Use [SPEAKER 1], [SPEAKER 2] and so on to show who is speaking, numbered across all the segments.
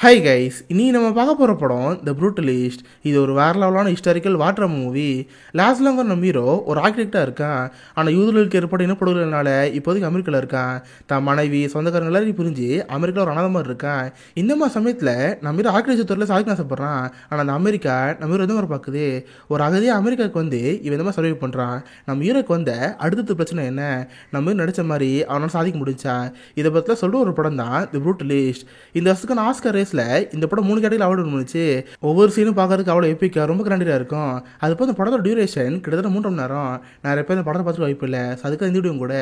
[SPEAKER 1] Hi guys, இன்னைக்கு நம்ம பார்க்க போகிற படம் த ப்ரூட்டலிஸ்ட். இது ஒரு வேற லெவலான ஹிஸ்டாரிக்கல் வாட்டர் மூவி. லாஸ்லாங்கிற நம்ம ஹீரோ ஒரு ஆர்கிடெக்டாக இருக்கான். ஆனால் யூதர்களுக்கு ஏற்பட்ட இனப்படுகொலைனால இப்போதைக்கு அமெரிக்காவில் இருக்கான். தன் மனைவி சொந்தக்காரங்க எல்லாரையும் புரிஞ்சு அமெரிக்காவில் ஒரு அனாதை மாதிரி இருக்கான். இந்த மாதிரி சமயத்தில் நம்ம ஹீரோ ஆர்கிடெக்சர் துறையில் சாதிக்க ஆசைப்படுறான். ஆனால் அந்த அமெரிக்கா நம்ம ஹீரோ எந்த மாதிரி பார்க்குது. ஒரு அகதியாக அமெரிக்காவுக்கு வந்து இவன் இந்த மாதிரி சர்வை பண்ணுறான். நம்ம ஹீரோக்கு வந்த அடுத்தது பிரச்சனை என்ன, நம்ம நடித்த மாதிரி அவனால் சாதிக்க முடிஞ்சா, இதை பற்றிலாம் சொல்கிற ஒரு படம் தான் தி ப்ரூட்டலிஸ்ட். இந்த வருஷத்துக்கான ஆஸ்கர் ரேஸ்ல இந்த படம் 3 கேட்டகரியில் அவார்டு வந்துச்சு. ஒவ்வொரு சீனும் பார்க்கறதுக்கு அவ்வளோ எப்பிக்கா ரொம்ப கிராண்டியா இருக்கும். அது போய் இந்த படத்தோட டியூரேஷன் கிட்டத்தட்ட 3 மணி நேரம். நிறைய பேர் இந்த படத்தை பார்த்துட்டு வாய்ப்பு இல்லை. அதுக்கு இந்த வீடியோ கூட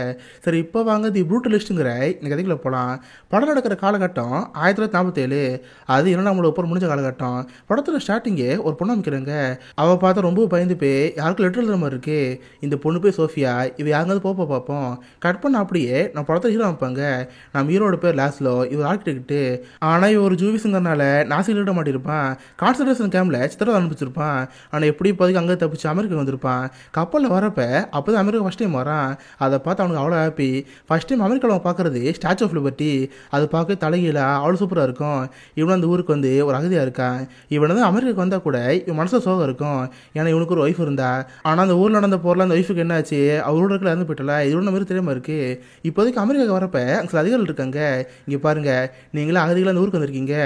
[SPEAKER 1] சரி. இப்போ வாங்க தி ப்ரூட்டலிஸ்ட்டுங்கிற இந்த கதைக்குள்ள போகலாம். படம் நடக்கிற காலகட்டம் 1947. அது 2ஆம் உலகப் போர் முடிஞ்ச காலகட்டம். படத்தோட ஸ்டார்டிங்கே ஒரு பொண்ணு அமைக்கிறாங்க. அவள் பார்த்தா ரொம்ப பயந்து போய் யாருக்கும் லெட்டர் எழுதுற மாதிரி இருக்கு. இந்த பொண்ணு போய் சோஃபியா, இவ யாருங்காவது போப்போ பார்ப்போம். கட் பண்ண அப்படியே நம்ம படத்தை ஹீரோ அமைப்பாங்க. நம்ம ஹீரோட பேர் லாஸ்லோ, இவர் ஆர்கிடெக்ட். ஆனால் இவர் ஜூவிஸுங்கிறனால நாசி எழுத மாட்டிருப்பான். கான்சன்ட்ரேஷன் கேம்ப்ல சித்திரம் அனுப்பிச்சிருப்பான். ஆனால் எப்படி இப்போதைக்கு அங்கே தப்பிச்சு அமெரிக்கா வந்திருப்பான். கப்பலில் வரப்ப அப்போதான் அமெரிக்கா ஃபஸ்ட் டைம் வரான். அதை பார்த்து அவனுக்கு அவ்வளோ ஹாப்பி. ஃபஸ்ட் டைம் அமெரிக்காவில் பார்க்குறது ஸ்டாச்சு ஆஃப் லிபர்ட்டி. அது பார்க்க தலைகீழ அவ்வளோ சூப்பராக இருக்கும். இவனும் அந்த ஊருக்கு வந்து ஒரு அகதியாக இருக்கான். இவன் வந்து அமெரிக்காவுக்கு வந்தால் கூட இவன் மனசில் சோகம் இருக்கும். ஏன்னா இவனுக்கு ஒரு ஒய்ஃப் இருந்தா. ஆனால் அந்த ஊரில் நடந்த போரில் அந்த ஒய்ஃபுக்கு என்ன ஆச்சு, அவரோட இடத்துல இறந்து போயிட்டல. இதோட மாதிரி தெரியாமல் இருக்கு. இப்போதைக்கு அமெரிக்காவுக்கு வரப்ப அங்கே சில அதிகாரிகள் இருக்காங்க. இங்கே பாருங்க, நீங்களே அகதிகள் அந்த ஊருக்கு வந்திருக்கீங்க.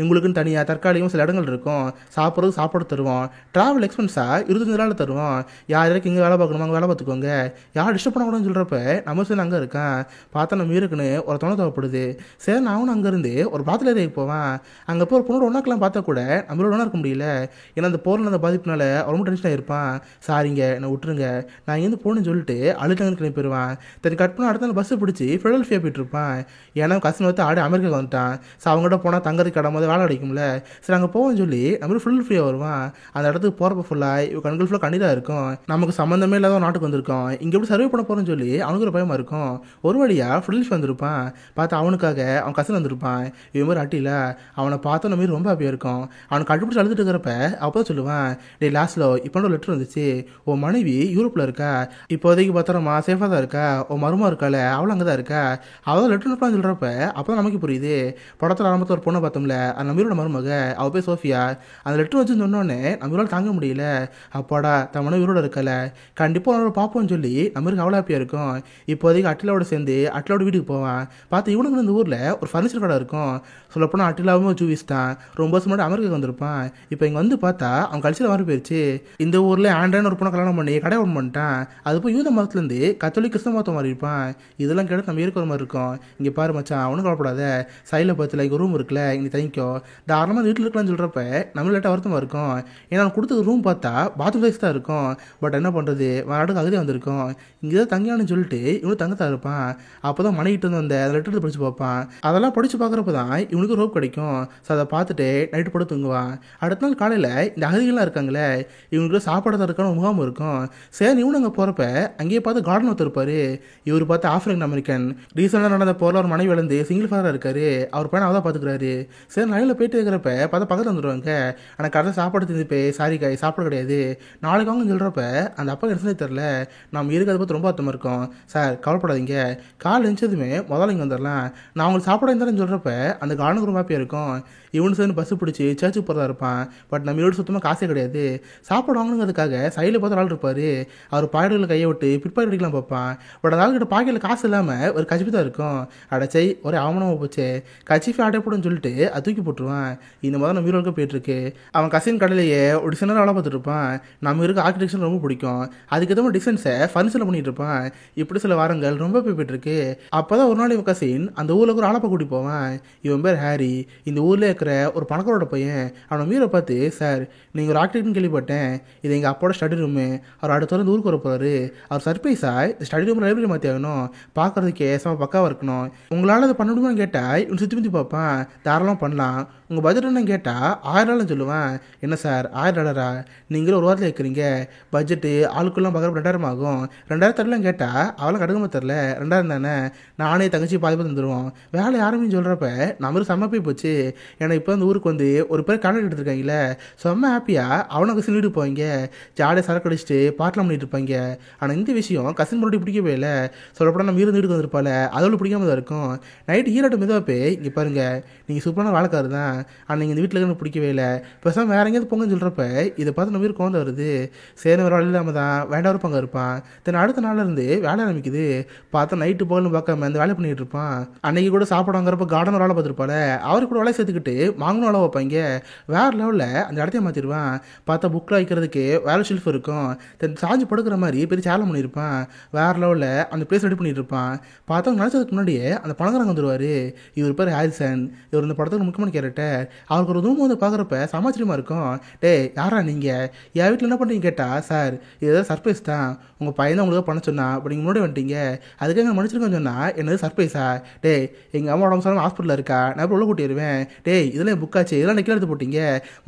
[SPEAKER 1] உங்களுக்குன்னு தனியாக தற்காலிகம் சில இடங்கள் இருக்கும். சாப்பிட்றது சாப்பாடு தருவோம். ட்ராவல் எக்ஸ்பென்ஸாக 25 நாள் தருவோம். யார் யாருக்கு இங்கே வேலை பார்க்கணுமோ அங்கே வேலை பார்த்துக்கோங்க. யார் டிஸ்டர்ப் பண்ணக்கூடாதுன்னு சொல்கிறப்ப நம்ம சேர்ந்து அங்கே இருக்கான். பார்த்தா நம்ம இருக்குன்னு ஒரு துணை தேவைப்படுது. சரி, நான் அவனும் அங்கேருந்து ஒரு பாத்தில் ஏரியாவுக்கு போவேன். அங்கே போய் ஒரு பொண்ணோட ஒன்றாக்கெல்லாம் பார்த்தா கூட நம்மளோட ஒன்றா இருக்க முடியல. ஏன்னா அந்த போரில் அந்த பாதிப்புனால ரொம்ப டென்ஷனாக இருப்பான். சாரிங்க, நான் விட்டுருங்க, நான் இங்கேருந்து போகணுன்னு சொல்லிட்டு அழுத்தங்க கிளம்பி போயிடுவான். தனி கட் பண்ண அடுத்த நாள் பஸ்ஸை பிடிச்சி ஃபிலடெல்ஃபியா போயிட்டு இருப்பான். ஏன்னா கசின் வந்து ஆடி அமெரிக்காவுக்கு வந்துட்டான். ஸோ அவங்ககிட்ட போனால் தங்கறதுக்கு இடம் போது வேலை கிடைக்கும்ல. சரி, அங்கே போவோம்னு சொல்லி நம்ம ஃபுல் ஃப்ரீயாக வருவான். அந்த இடத்துக்கு போகிறப்ப ஃபுல்லாக இவன் கண்கள் ஃபுல்லாக கண்ணீராக இருக்கும். நமக்கு சம்மந்தமே இல்லாத ஒரு நாட்டுக்கு வந்திருக்கோம், இங்கே எப்படி சர்வே பண்ண போகிறோன்னு சொல்லி அவனுக்கு ஒரு பயமாக இருக்கும். ஒரு வழியாக ஃபிலடெல்ஃபியா வந்திருப்பான். பார்த்து அவனுக்காக அவன் கசின் வந்திருப்பான். இவன் மாதிரி அட்டியில் அவனை பார்த்து நம்ம ரொம்ப ஹாப்பியாக இருக்கும். அவனுக்கு கட்டுப்பிடிச்சு அழுதுட்டு இருக்கிறப்ப அப்போ தான் சொல்லுவான், டே லாஸ்ட்லோ, இப்போ ஒரு லெட்டர் வந்துச்சு. உன் மனைவி யூரோப்பில் இருக்கா, இப்போதைக்கு பத்திரமா சேஃபாக தான் இருக்கா. உன் மருமா இருக்கால, அவளும் அங்கே தான் இருக்கா. அவள் லெட்டர் இருப்பான்னு சொல்கிறப்ப அப்போ தான் நமக்கு புரியுது. படத்தில் ஆரம்பத்தில் ஒரு பொண்ணை பார்த்தோம்ல, அந்த நம்மளோட மருமக, அவள் பேர் சோஃபியா. அந்த லெட்டர் வச்சு சொன்னோடனே நம்மளால தாங்க முடியல. அப்பாடா, தன் மனைவி உயிரோட இருக்கல, கண்டிப்பாக அவனோட பார்ப்போம்னு சொல்லி நம்மளுக்கு அவ்வளோ ஹாப்பியாக இருக்கும். இப்போதைக்கு அட்டிலாவோட சேர்ந்து அட்டிலாவோட வீட்டுக்கு போவான். பார்த்து இவனுக்கு இந்த ஊரில் ஒரு ஃபர்னிச்சர் கடை இருக்கும். சொல்லப்போனால் அட்டிலாவும் ஒரு ஜூவிஸ் தான். ரொம்ப வருஷம் முன்னாடி அமெரிக்காவுக்கு வந்திருப்பான். இப்போ இங்கே வந்து பார்த்தா அவன் கல்ச்சர் மாறி போயிடுச்சு. இந்த ஊரில் ஆண்ட்ராய்னு ஒரு பொண்ணை கல்யாணம் பண்ணி கடை ஓன் பண்ணிட்டான். அது போய் யூத மதத்துலேருந்து கத்தோலிக் கிறிஸ்தவ மதம் மாறி இருப்பான். இதெல்லாம் கேட்டு நம்ம இருக்கிற மாதிரி இருக்கும். இங்கே பாரு மச்சான், அவனும் கவலைப்படாத, சைடில் பார்த்துல இங்கே ரூம் இருக்குல்ல, இங்கே தங்கிக்கோ, தாராளமாக வீட்டில் இருக்கலாம்னு சொல்கிறப்ப நம்ம லேட்டாக வருத்தமாக இருக்கும். ஏன்னா அவன் கொடுத்த ரூம் பார்த்தா பாத்ரூம் சைஸ் தான் இருக்கும். பட் என்ன பண்ணுறது, நாட்டுக்கு அகதியாக வந்திருக்கும், இங்கே தான் தங்கியானு சொல்லிட்டு இவனும் தங்கத்தான் இருப்பான். அப்போ தான் மனைகிட்டு வந்து அந்த லெட்டர் படித்து பார்ப்பான். அதெல்லாம் படித்து பார்க்குறப்ப தான் இவனுக்கு ரோப் கிடைக்கும். ஸோ அதை பார்த்துட்டு நைட்டு போட்டு தூங்குவான். அடுத்த நாள் காலையில் இந்த அகதிகள்லாம் இருக்காங்களே, இவனுக்கு சாப்பாடு தான் இருக்கான முகாம் இருக்கும். சரி, இவனு அங்கே போகிறப்ப அங்கேயே பார்த்து கார்டன் ஒருத்தர் இருப்பார். இவர் பார்த்து ஆஃப்ரிக்கன் அமெரிக்கன், ரீசெண்டாக நடந்த போரில் ஒரு மனைவி இழந்து சிங்கிள் ஃபாதராக இருக்காரு. அவர் பையனை அவதான் பார்த்துக்கிறாரு. சரி, நைலில் போயிட்டு இருக்கிறப்ப பார்த்தா பக்கத்தில் வந்துடுவாங்க. ஆனால் கரெக்டாக சாப்பாடு தின்னு போய், சாரி காய் சாப்பாடு கிடையாது, நாளைக்கு வாங்கன்னு சொல்கிறப்ப அந்த அப்பா எடுத்துனே தெரில. நம்ம இருக்கிறத பார்த்து ரொம்ப அர்த்தமாக இருக்கும். சார் கவலைப்படாதீங்க, கால் எழுந்ததுமே முதல்ல இங்கே வந்துடலாம், நான் உங்களுக்கு சாப்பாடு இருந்தாலும் சொல்கிறப்ப அந்த கார்டனுக்கு ரொம்ப ஹாப்பியாக இருக்கும். இவனு சேர்ந்து பஸ்ஸு பிடிச்சி சர்ச்சுக்கு போகிறதா இருப்பான். பட் நம்ம வீடு சுத்தமாக காசே கிடையாது. சாப்பாடு வாங்கணுங்கிறதுக்காக சைடில் பார்த்து ஆள் இருப்பார். அவர் பாக்கெட்டில் கையை விட்டு பிற்பாடு அடிக்கலாம் பார்ப்பான். பட் அந்த ஆள்கிட்ட பாக்கெட்டில் காசு இல்லாமல் ஒரு கச்சிப்பு தான் இருக்கும். அடைச்சை ஒரே அவமானமாக போச்சு, கச்சிஃபி ஆட்டை போடுன்னு சொல்லிட்டு அது தூக்கி போட்டுருவான். இந்த மாதிரி நம்ம ஹீரோக்கு போயிட்டுருக்கு. அவன் கசின் கடையிலேயே ஒரு டிசைனர் வேலை பார்த்துட்டு இருப்பான். நம்ம இருக்க ஆர்கிடெக்சர் ரொம்ப பிடிக்கும். அதுக்கு ஏற்ற டிசைன்ஸை ஃபர்னிச்சரில் பண்ணிட்டு இருப்பான். இப்படி சில வாரங்கள் ரொம்ப போயிட்டுருக்கு. அப்போ தான் ஒரு நாள் இவன் கசின் அந்த ஊரில் ஒரு ஆளப்பா கூட்டி போவான். இவன் பேர் ஹாரி. இந்த ஊரில் இருக்கிற ஒரு பணக்காரோட பையன். அவனை மீரை பார்த்து, சார் நீங்கள் ஒரு ஆர்கிடெக்ட்னு கேள்விப்பட்டேன், இது எங்கள் அப்பாவோட ஸ்டடி ரூமு, அவர் அடுத்த வாரம் ஊருக்கு வர போகிறாரு, அவர் சர்ப்ரைஸாக இந்த ஸ்டடி ரூம் லைப்ரரி மாற்றி ஆகணும், பார்க்குறதுக்கே செம பக்காவாக இருக்கணும், உங்களால் அதை பண்ண முடியுமான்னு கேட்டால் இவன் சுற்றி முற்றி பார்ப்பான். தாராளமாக பண்ணலாம், உங்கள் பட்ஜெட் என்னன்னு கேட்டால் $1000 சொல்லுவேன். என்ன சார் $1000? நீங்களும் ஒரு வாரத்தில் கேட்குறீங்க, பட்ஜெட்டு ஆளுக்குள்ளே பார்க்குறப்ப 2000 ஆகும். 2000 தரலாம் கேட்டால் அவளும் கடுக்கமாக தரல, 2000 தானே, நானே தங்கச்சி பாதி பாதி தந்துடுவோம். வேலை யாருமே சொல்கிறப்ப நம்மளுக்கு செம்ம போய் போச்சு. ஏன்னா இப்போ அந்த ஊருக்கு வந்து ஒரு பேர் கான்டாக்ட் எடுத்துருக்காங்களே, செம்ம ஹாப்பியாக அவனுக்கு கசின் வீடு போவாங்க, ஜாலியாக சரக்கு அடிச்சுட்டு பாட்டெலாம் பண்ணிட்டு இருப்பாங்க. ஆனால் இந்த விஷயம் கசின் முன்னாடி பிடிக்கவே இல்லை. சொல்லப்போனால் நம்ம வீடு வீட்டுக்கு வந்திருப்பாள், அதோட பிடிக்காம தான் இருக்கும். நைட்டு ஈராட்டு மெதுவாக போய், இங்கே பாருங்கள், நீங்கள் சூப்பரான யூஸ்ஃபுல்லான வேலைக்காரு தான். அன்னைக்கு இந்த வீட்டில் எனக்கு பிடிக்கவே இல்லை, பேசாமல் வேற எங்கேயாவது போங்கன்னு சொல்கிறப்ப இதை பார்த்து நம்ம வீடு குழந்தை வருது. சரி வேறு வழி இல்லாமல் தான் வேண்டாம் பங்கு இருப்பான். தென் அடுத்த நாள்லேருந்து வேலை ஆரம்பிக்குது. பார்த்தா நைட்டு போகலன்னு பார்க்காம அந்த வேலை பண்ணிட்டு இருப்பான். அன்னைக்கு கூட சாப்பிடாங்கிறப்ப கார்டன் வேலை பார்த்துருப்பால, அவரு கூட வேலை சேர்த்துக்கிட்டு மாங்கணும் வேலை வைப்பாங்க. வேற லெவலில் அந்த இடத்தைய மாற்றிடுவான். பார்த்தா புக்கில் வைக்கிறதுக்கு வேலை ஷெல்ஃப் இருக்கும். தென் சாஞ்சு படுக்கிற மாதிரி பெரிய சேலம் பண்ணியிருப்பான். வேற லெவலில் அந்த பிளேஸ் ரெடி பண்ணிட்டு இருப்பான். பார்த்தா நினச்சதுக்கு முன்னாடியே அந்த பணக்காரங்க வந்துடுவார். இவர் பேர் ஹாரிசன். இவர் இந்த படத்துக்கு முக்கியமான கேரக்டர். அவருக்கு ஒரு ரூம் வந்து பார்க்குறப்ப சமாச்சரியமாக இருக்கும். டே யாரா நீங்கள் என் வீட்டில் என்ன பண்ணுறீங்க கேட்டால், சார் இது ஏதாவது சர்ப்ரைஸ் தான், உங்கள் பையன் தான் உங்களுக்கு பண்ண சொன்னா, அப்போ நீங்கள் முன்னாடி வந்துட்டீங்க, அதுக்காக நான் மன்னிச்சிருக்கேன்னு சொன்னால் என்னது சர்ப்ரைஸா? டே எங்கள் அம்மா உடம்பு சார் ஹாஸ்பிட்டலில் இருக்கா, நான் இப்போ உள்ள கூட்டிடுவேன். டே இதெல்லாம் புக்காச்சு, இதெல்லாம் நெக்கில் எடுத்து போட்டீங்க,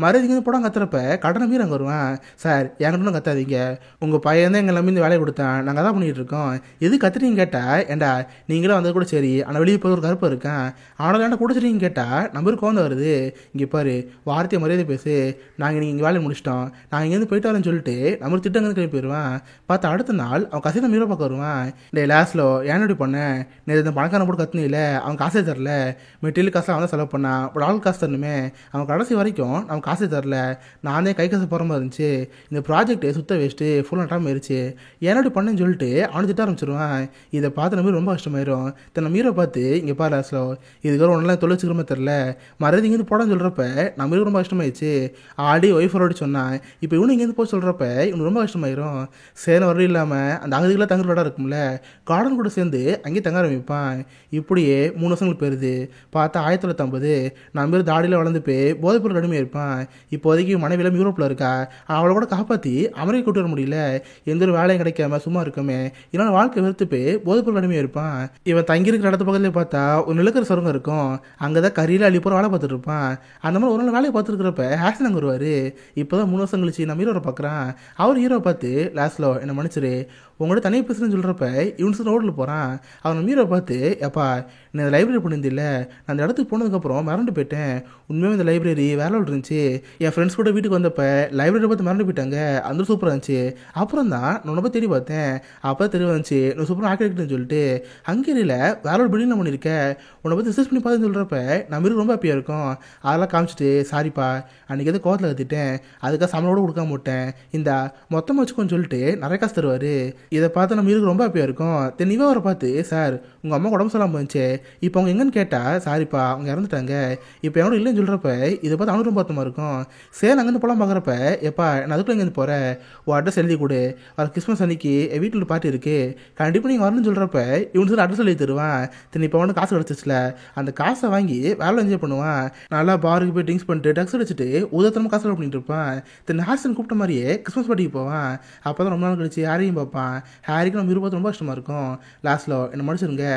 [SPEAKER 1] மறுபடியும் போட கத்துறப்ப கடனை மீறி அங்கே வருவேன். சார் என்கிட்ட கத்தாதீங்க, உங்கள் பையன் தான் எங்களை நம்பி இந்த வேலையை கொடுத்தான், நாங்கள் தான் பண்ணிகிட்டு இருக்கோம், எது கத்துறீங்க கேட்டால், ஏண்டா நீங்களும் வந்தது கூட சரி, ஆனால் வெளியே போய் ஒரு கருப்பு இருக்கேன், ஆனால் ஏன்டா குடிச்சிட்டீங்க கேட்டால் நம்பருக்கு கோவம் வருது. இங்கே பாரு வார்த்தையை மரியாதை பேசு, நாங்கள் நீங்கள் இங்கே வேலையை முடிச்சிட்டோம், நான் இங்கேருந்து போயிட்டு வரேன்னு சொல்லிட்டு நம்ம திட்டங்க கிளம்பி போயிடுவான். பார்த்தா அடுத்த நாள் அவன் கசின மீற பார்க்க வருவான். டே லாஸ்ட்லோ ஏன் இப்படி பண்ணேன், நேற்று இந்த பணக்காரன் போட்டு கத்துனில்ல, அவன் காசே தரல, மெட்டீரியல் காசு அவன் தான் செலவு பண்ணான், ஒரு ஆள் காசு தரணுமே, அவன் கடைசி வரைக்கும் அவன் காசே தரல, நானே கை காசு போகிற மாதிரி இருந்துச்சு, இந்த ப்ராஜெக்ட்டு சுத்த வேஸ்ட்டு ஃபுல் நட்டாமல் இருந்துச்சு, ஏன் இப்படி பண்ணேன்னு சொல்லிட்டு அவனை திட்ட ஆரம்பிச்சிருவான். இதை பார்த்து நம்ம ரொம்ப கஷ்டமாயிரும். தன்னை மீற பார்த்து இங்கே பாரு லாஸ்ட்லோ இதுக்கு ஒன்றெல்லாம் தொலைச்சிக்கிறமே தெரில, மறுபடியும் இங்கேருந்து போடான்னு சொல்கிறப்ப நம்ம ரொம்ப கஷ்டமாயிடுச்சு. ஆல்ரெடி ஒய்ஃபரோட சொன்னான், இப்போ இவனு இங்கேருந்து போய் சொல்கிறப்ப இவனுக்கு ரொம்ப கஷ்டமாயிரும். சேன வர இல்லாமல் அந்த அகதிகளாக தங்குற இடம் இருக்கும்ல, கார்டன் கூட சேர்ந்து அங்கேயே தங்க ஆரம்பிப்பான். இப்படியே 3 வருஷங்களுக்கு போயிருது. பார்த்தா 1950 நம்ம தாடியில் வளர்ந்து போய் போதைப்பொருள் அடிமையாக இருப்பான். இப்போதைக்கு மனைவியில் யூரோப்பில் இருக்கா, அவளை கூட காப்பாற்றி அமெரிக்கா கூட்டு வர முடியல, எந்த ஒரு வேலையும் கிடைக்காம சும்மா இருக்கமே, இதனால் வாழ்க்கை வெறுத்து போய் போதைப்பொருள் அடிமையாக இருப்பான். இவன் தங்கியிருக்கிற இடத்து பக்கத்துலேயே பார்த்தா ஒரு நிலக்கர சுரங்கம் இருக்கும், அங்கே தான் கரியில் அள்ளி போகிற வேலை பார்த்துட்டு இருப்பான். அந்த மாதிரி ஒரு நாள் வேலையை பார்த்துருக்கிறப்ப ஹேசன் அங்கே வருவார். இப்போ தான் 3 வருஷம் கழிச்சு நம்ம ஹீரோவை பார்க்குறான். அவர் ஹீரோ பார்த்து லாஸ்ட்லோ என்னை மன்னிச்சிரு, உங்களோட தனியாக பேசுகிறேன்னு சொல்கிறப்ப இவனு ரோட்டில் போகிறான். அவன் மீரை பார்த்து, எப்பா நீ இந்த லைப்ரரி பண்ணியிருந்தில்ல, நான் அந்த இடத்துக்கு போனதுக்கப்புறம் மறந்து போயிட்டேன், உண்மையாக இந்த லைப்ரரி வேலை இருந்துச்சு, என் ஃப்ரெண்ட்ஸ் கூட வீட்டுக்கு வந்தப்போ லைப்ரரி பார்த்து மறந்து போயிட்டாங்க, அந்த சூப்பராக இருந்துச்சு, அப்புறம் தான் நான் ரொம்ப தேடி பார்த்தேன், அப்போ தெரிய வந்துச்சு நான் சூப்பராக ஆக்கிரேட்டுன்னு சொல்லிட்டு, ஹங்கேரியில் வேற ஒரு பில்டிங் பண்ணியிருக்கேன், உன்னை பற்றி ரிசர்ச் பண்ணி பார்த்துன்னு சொல்கிறப்ப நம்ம ரொம்ப ஹாப்பியாக இருக்கும். அதெல்லாம் காமிச்சிட்டு, சாரிப்பா அன்றைக்கி எதாவது கோவத்தில் கற்றுட்டேன், அதுக்காக சம்பளோடு கொடுக்காம விட்டேன், இந்த மொத்தமாக வச்சுக்கோன்னு சொல்லிட்டு நிறைய காசு தருவார். இதை பார்த்து நம்ம ரொம்ப ஹாப்பியாக இருக்கும். தென் இவன் அவரை பார்த்து, சார் உங்கள் அம்மா உடம்பு சொல்லாமல் போச்சு, இப்போ அவங்க எங்கன்னு கேட்டால், சாரிப்பா அவங்க இறந்துட்டாங்க, இப்போ எவனும் இல்லைன்னு சொல்கிறப்ப இதை பார்த்து அவனுக்கு ரொம்ப அர்த்தமாக இருக்கும். சரி அங்கேருந்து போகலாம் பார்க்குறப்ப, எப்பா நான் அதுக்குள்ளே எங்கேருந்து போகிறேன், உன் அட்ரஸ் எழுதி கொடு, வர கிறிஸ்மஸ் அன்னைக்கு என் வீட்டில் ஒரு பார்ட்டி இருக்குது, கண்டிப்பாக நீங்கள் வரணும்னு சொல்கிறப்ப இவனு சொல்லி அட்ரஸ் எழுதி தருவான். தென் இப்போ அவனுக்கு காசு கிடச்சிச்சுல, அந்த காசை வாங்கி வேலை என்ஜாய் பண்ணுவான். நல்லா பாருக்கு போய் ட்ரிங்க்ஸ் பண்ணிட்டு டக்ஸ் அடிச்சுட்டு உதத்தனமாக காசு பண்ணிட்டு இருப்பான். தென் ஹாரிசன் கூப்பிட்ட மாதிரியே கிறிஸ்மஸ் பார்ட்டிக்கு போவான். அப்போ தான் ரொம்ப நாள் கழிச்சு ஹாரியும் பார்ப்பான். ஹாரிக்கு நம்ம இருபது ரொம்ப கஷ்டமாக இருக்கும். லாஸ்ட்டில் என்னை மன்னிச்சிருங்க,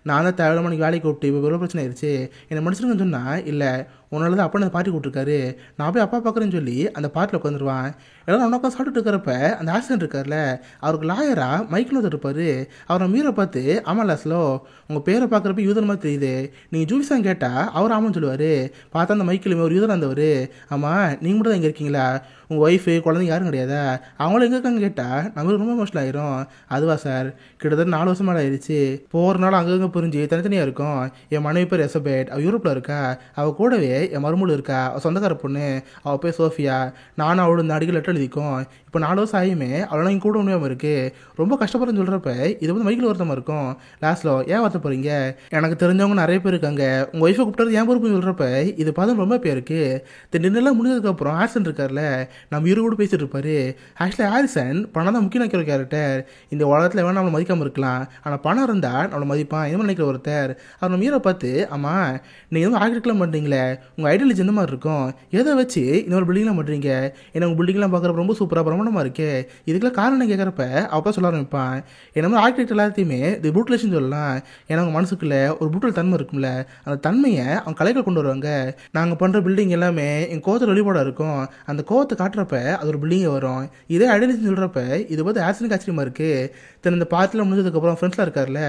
[SPEAKER 1] நான் தான் தேவையில்லாம எனக்கு வேலைக்கு கூப்பிட்டு இப்போ எவ்வளோ பிரச்சனை ஆயிடுச்சு, என்னை மன்னிச்சிருங்கன்னு சொன்னால், இல்லை உன்னால தான் அப்பா அந்த பார்ட்டி கூப்பிட்டுருக்காரு, நான் போய் அப்பா பார்க்குறேன்னு சொல்லி அந்த பார்ட்டியில் உட்காந்துருவான். எல்லாம் உனக்கா சாப்பிட்டு இருக்கிறப்ப அந்த ஆக்சிடென்ட் இருக்கார்ல, அவருக்கு லாயராக மைக்கில் வந்து இருப்பார். அவரை மீரை பார்த்து, ஆமாம் லாஸ்லோ உங்கள் பேரை பார்க்குறப்ப யூதர் மாதிரி தெரியுது, நீங்கள் ஜூவிஸான்னு கேட்டால் அவர் ஆமான்னு சொல்லுவார். பார்த்தா அந்த மைக்கில் ஒரு யூதர் இருந்தவர், ஆமாம் நீங்கள் மட்டும் தான் இங்கே இருக்கீங்களா, உங்கள் ஒய்ஃபு குழந்தைங்க யாரும் கிடையாதா, அவங்களும் எங்கே இருக்கான்னு கேட்டால் நம்மளுக்கு ரொம்ப எமோஷனல் ஆயிரும். அதுவா சார் கிட்டத்தட்ட 4 வருஷம் மேலே ஆயிடுச்சு, போகிற நாள் அங்கங்கே புரிஞ்சு தனித்தனியாக இருக்கும். என் மனைவி பேர் எசபேட், அவள் யூரோப்பில் இருக்கா, அவள் கூடவே என் மருமூள் இருக்கா, அவள் சொந்தக்கார பொண்ணு, அவள் பேர் சோஃபியா, நானும் அவளோட இந்த அடிக்கல் லெட்டர் எழுதிக்கும். இப்போ 4 வருஷம் ஆகியுமே அவளால் இங்கே கூட உண்மையாக இருக்குது, ரொம்ப கஷ்டப்படுறேன்னு சொல்கிறப்ப இது வந்து மைக்கில் வருத்தமாக இருக்கும். லாஸ்ட்டில் ஏன் வருத்த போகிறீங்க, எனக்கு தெரிஞ்சவங்க நிறைய பேர் இருக்காங்க, உங்கள் ஒய்ஃபை கூப்பிட்டது ஏன் பொறுப்புன்னு சொல்கிறப்ப இது பார்த்து ரொம்ப பேர் இருக்குது. டின்னர்லாம் முடிஞ்சதுக்கப்புறம் ஹாரிசன் இருக்கார்ல, நம்ம இரு கூட பேசிட்டு இருப்பாரு. ஆக்சுவலி ஹாரிசன் பணம் தான் முக்கியம் நினைக்கிற கேரக்டர், இந்த உலகத்தில் வேணா நம்மளை மதிக்காமல் இருக்கலாம், ஆனால் பணம் இருந்தால் நம்மளை மதிப்பான் இந்த மாதிரி நினைக்கிற ஒருத்தர். அவர் நம்ம ஹீரோ பார்த்து, ஆமாம் நீங்கள் எதுவும் ஆக்டிவ்லாம் பண்ணுறீங்களே, உங்கள் ஐடியாலஜி எந்த மாதிரி இருக்கும், எதை வச்சு இந்த ஒரு பில்டிங்லாம் பண்ணுறீங்க, ஏன்னா உங்கள் பில்டிங்லாம் பார்க்குறப்ப ரொம்ப சூப்பராக பிரமாண்டமாக இருக்கு, இதுக்கெல்லாம் காரணம் கேட்குறப்ப அப்போ சொல்ல ஆரம்பிப்பான். என்ன மாதிரி ஆர்கிடெக்ட் எல்லாத்தையுமே இது புரூட்டலேஷன் சொல்லலாம், ஏன்னா அவங்க மனசுக்குள்ள ஒரு புரூட்டல் தன்மை இருக்கும்ல, அந்த தன்மையை அவங்க கலைகள் கொண்டு வருவாங்க. நாங்கள் பண்ணுற பில்டிங் எல்லாமே எங்கள் கோவத்தில் வெளிப்பாடாக இருக்கும், அந்த கோவத்தை காட்டுறப்ப அது ஒரு பில்டிங்கே வரும். இதே ஐடியாலஜி சொல்கிறப்ப இது பார்த்து ஆக்சிடென்ட் ஆச்சரியமாக இருக்குது. இருக்கு. தென் இந்த பார்ட்டில் முடிஞ்சதுக்கப்புறம் ஃப்ரெண்ட்ஸ்லாம் இருக்கார்ல,